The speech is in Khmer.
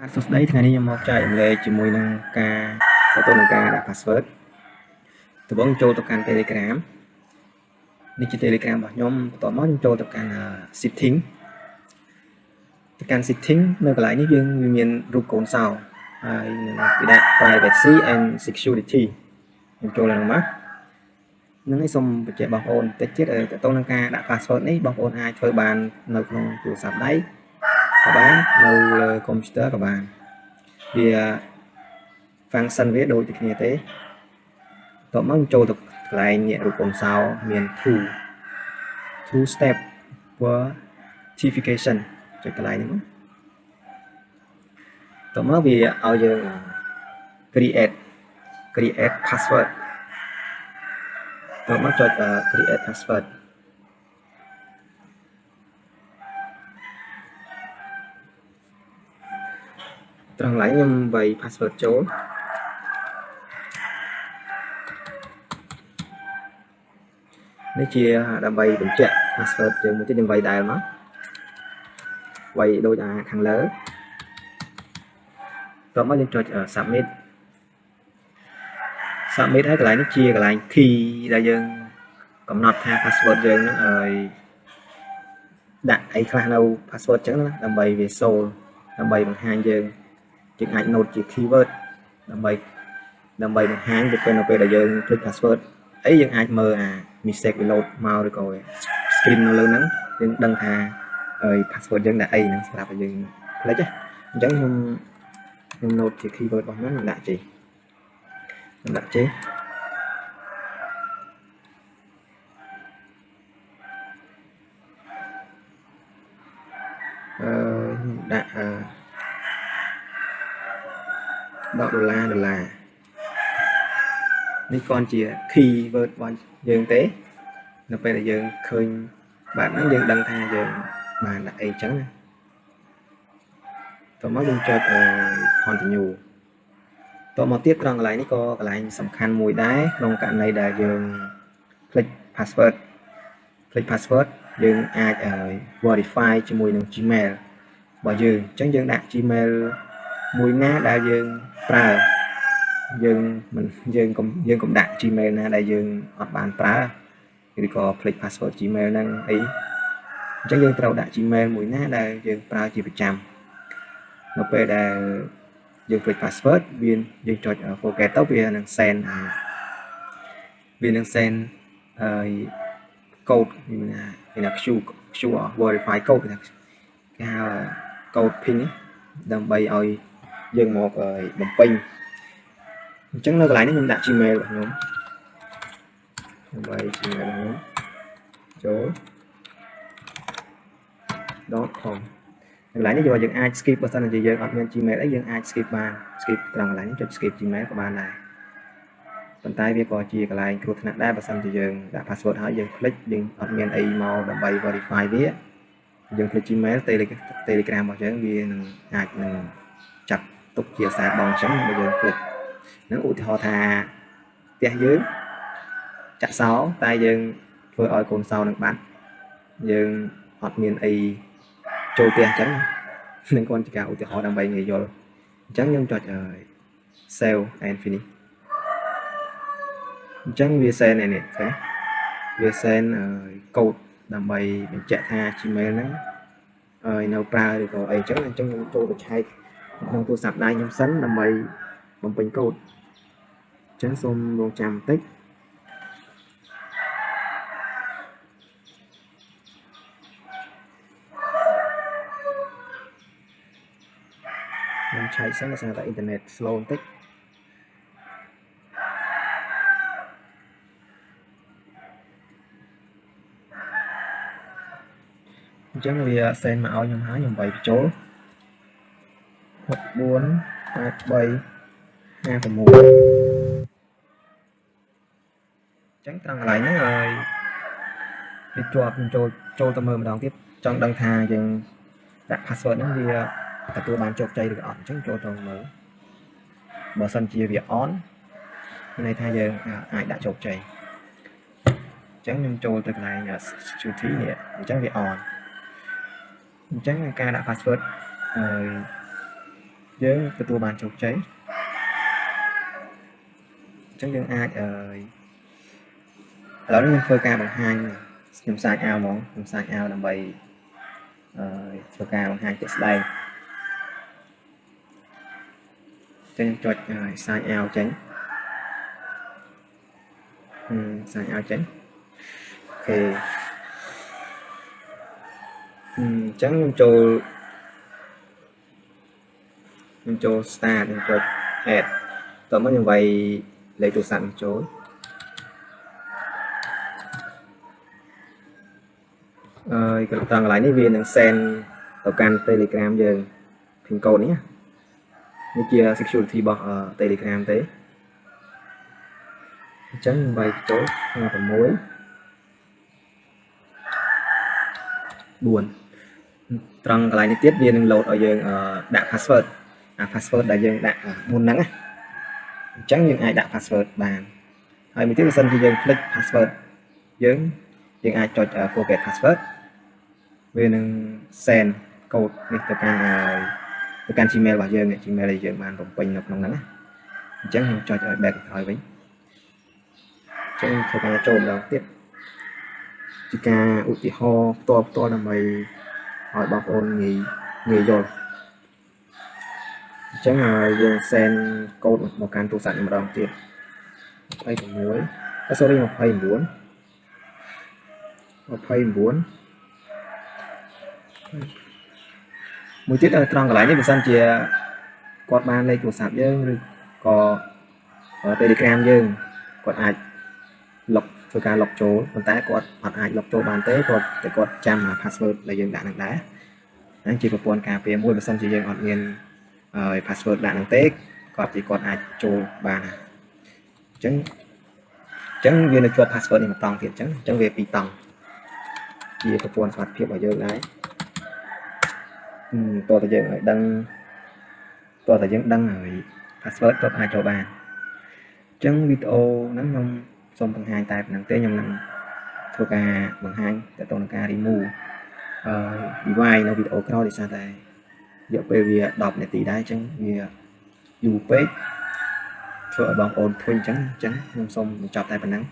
បាទសួស្តីថ្ងៃនេះខ្ញុំមកចែករំលែកជាមួយនឹងការទទួលនឹងការដាក់ password ដំបូងចូលទៅកាន់ Telegram នេះជា Telegram របស់ខ្ញុំបន្ទាប់មកខ្ញុំចូលទៅកាន់ setting ទៅកាន់ setting នៅកន្លែងនេះយើងមានរូបកូនសោរហើយនឹងគេដាក់ privacy and security ខ្ញុំចូលឡើងមកនឹងនេះសូមបញ្ជាក់បងប្អូនបន្តិចទៀតទៅទៅនឹងការដាក់ password នេះបងប្អូនអាចធ្វើបាននៅក្នុងទូរស័ព្ទដៃក៏បាននៅលើ computer ក៏បានវា function វាដូចតែគ្នាទេតោះមកចូលទៅកន្លែងនេះរូបកូនសោរមាន two step verification ចុចកន្លែងនេះមកតោះមកវាឲ្យយើង create password តោះមកចុច create password ត្រង់កន្លែងខ្ញុំវាយ password ចូលនេះជាដើម្បីបញ្ជាក់ password យើងមួយទៀតយើងវាយដែលមកវាយដូចខាងលើតោះមកយើងចុច submit ហើយកន្លែងនេះជាកន្លែង key ដែលយើងកំណត់ថា password យើងនឹងឲ្យដាក់អីខ្លះនៅ password ចឹងណាដើម្បីវាសូលដើម្បីបង្ហាញយើងអាច note ជា keyword ដើម្បីបង្ហាញទៅពេលដែលយើង click password អីយើងអាចមើលអា mistake reload មកឬក៏ screen នៅលើហ្នឹងយើងដឹងថាpassword យើងដាក់អីហ្នឹងសម្រាប់ឲ្យយើង click អញ្ចឹងខ្ញុំ note ជា keyword របស់ហ្នឹងដាក់ចេះដាក់$$នេះcònជា keyword របស់យើងទេនៅពេលដែលយើងឃើញបែបហ្នឹងយើងដឹងថាយើងបានដាក់អីចឹងណាតោះមកយើងចុច continue តោះមកទៀតត្រង់កន្លែងនេះក៏កន្លែងសំខាន់មួយដែរក្នុងករណីដែលយើង click password យើងអាច verify ជាមួយនឹង Gmail របស់យើងអញ្ចឹងយើងដាក់ Gmail មួយណាដែលយើងប្រើយើងកុំដាក់ Gmail ណាដែលយើងអត់បានប្រើឬក៏ click password Gmail ហ្នឹងអីអញ្ចឹងយើងត្រូវដាក់ Gmail មួយណាដែលយើងប្រើជាប្រចាំនៅពេលដែលយើង click password យើងចុច forget ទៅវានឹង send code វាថា QR verify code គេហៅ code pin ដើម្បីឲ្យយើងមកបំពេញអញ្ចឹងនៅកន្លែងនេះខ្ញុំដាក់ Gmail របស់ខ្ញុំដើម្បី Gmail របស់ខ្ញុំចូល .com កន្លែងនេះយើងអាច skip បើសិនជាយើងអត់មាន Gmail អីយើងអាច skip បាន skip ត្រង់កន្លែងនេះចុច skip Gmail ក៏បានដែរប៉ុន្តែវាក៏ជាកន្លែងគ្រោះថ្នាក់ដែរបើសិនជាយើងដាក់ password ហើយយើង click យើងអត់មានអីមកដើម្បី verify វាយើង click Gmail Telegram របស់យើងវានឹងអាចនឹងចាប់ទុកជាសារបងអញ្ចឹងបើយើង click នឹងឧទាហរណ៍ថាផ្ទះយើងចាក់សោតែយើងធ្វើឲ្យកូនសោនឹងបាត់យើងអត់មានអីចូលផ្ទះអញ្ចឹងនឹងគ្រាន់ជាការឧទាហរណ៍ដើម្បីងាយយល់អញ្ចឹងខ្ញុំចុច save and finish អញ្ចឹងវា send នេះទេវា send code ដើម្បីបញ្ជាក់ថា Gmail ហ្នឹងនៅប្រើឬក៏អីអញ្ចឹងខ្ញុំចូលទៅឆែកក្នុងទូរស័ព្ទដៃខ្ញុំសិនដើម្បីបំពេញកូដអញ្ចឹងសូមរងចាំបន្តិចខ្ញុំឆែកសិនដោយសារតែអ៊ីនធឺណិត slow បន្តិចអញ្ចឹងវា send មកឲ្យខ្ញុំហើយខ្ញុំវាយបញ្ចូល648356ចឹងត្រង់កន្លែងហ្នឹងហើយវាជាប់ខ្ញុំចូលទៅមើលម្ដងទៀតចង់ដឹងថាយើងដាក់ password ហ្នឹងវាទទួលបានជោគជ័យឬក៏អត់អញ្ចឹងចូលទៅមើលបើសិនជាវា on មានន័យថាយើងអាចដាក់ជោគជ័យអញ្ចឹងខ្ញុំចូលទៅកន្លែង security នេះអញ្ចឹងវា on អញ្ចឹងការដាក់ password យើងទទួលបានជោគជ័យអញ្ចឹងយើងអាចឥឡូវនេះខ្ញុំធ្វើការបង្ហាញខ្ញុំសាច់អាវហ្មងខ្ញុំសាច់អាវដើម្បីធ្វើការបង្ហាញជាក់ស្ដែងចឹងចុចសាច់អាវចេញសាច់អាវចេញអូខេអញ្ចឹងខ្ញុំចូល start ខ្ញុំចុច add តោះមកខ្ញុំវាយលេខទូរស័ព្ទខ្ញុំចូលត្រង់កន្លែងនេះវានឹង send ទៅកាន់ Telegram យើង pin code នេះជា security របស់ Telegram ទេអញ្ចឹងវាយចូល56 4ត្រង់កន្លែងនេះទៀតវានឹង load ឲ្យយើងដាក់ password password ដែលយើងដាក់មុនហ្នឹងអញ្ចឹងយើងអាចដាក់ password បានហើយមួយទៀតបើសិនជាយើងភ្លេច password យើងអាចចុច forget password វានឹង send code នេះទៅកាន់ Gmail របស់យើង Gmail ដែលយើងបានបំពេញនៅក្នុងហ្នឹងអញ្ចឹងខ្ញុំចុចឲ្យ back ឲ្យវិញអញ្ចឹងធ្វើការចូលម្ដងទៀតជាការឧទាហរណ៍ផ្ទាល់ដើម្បីឲ្យបងប្អូនងាយយល់អញ្ចឹងយើង send code មកកាន់ទូរស័ព្ទម្ដងទៀត26 sorry 29មួយទៀតត្រង់កន្លែងនេះបើសិនជាគាត់បានលេខទូរស័ព្ទយើងឬក៏ Telegram យើងគាត់អាចលុបធ្វើការលុបចូលប៉ុន្តែគាត់អត់អាចលុបចូលបានទេគាត់ចាំ password ដែលយើងដាក់នឹងដែរហ្នឹងជាប្រព័ន្ធការពារមួយបើសិនជាយើងអត់មាន password ដាក់នឹងទេគាត់អាចចូលបានអញ្ចឹងវានៅជាប់ password នេះមួយតង់ទៀតអញ្ចឹងវាពីរតង់ជាប្រព័ន្ធសុវត្ថិភាពរបស់យើងដែរតើតើយើងឲ្យដឹងហើយ password គាត់អាចចូលបានអញ្ចឹងវីដេអូហ្នឹងខ្ញុំសូមបង្ហាញតែប៉ុណ្្នឹងទេខ្ញុំនឹងធ្វើការបង្ហាញទៅទៅនឹងការ remove device នៅវីដេអូក្រោយដោយសារតែរយៈពេលវា10នាទីដែរអញ្ចឹងវាយូរពេកធ្វើឲ្យបងប្អូនធុញអញ្ចឹងខ្ញុំសូមបញ្ចប់តែប៉ុណ្្នឹង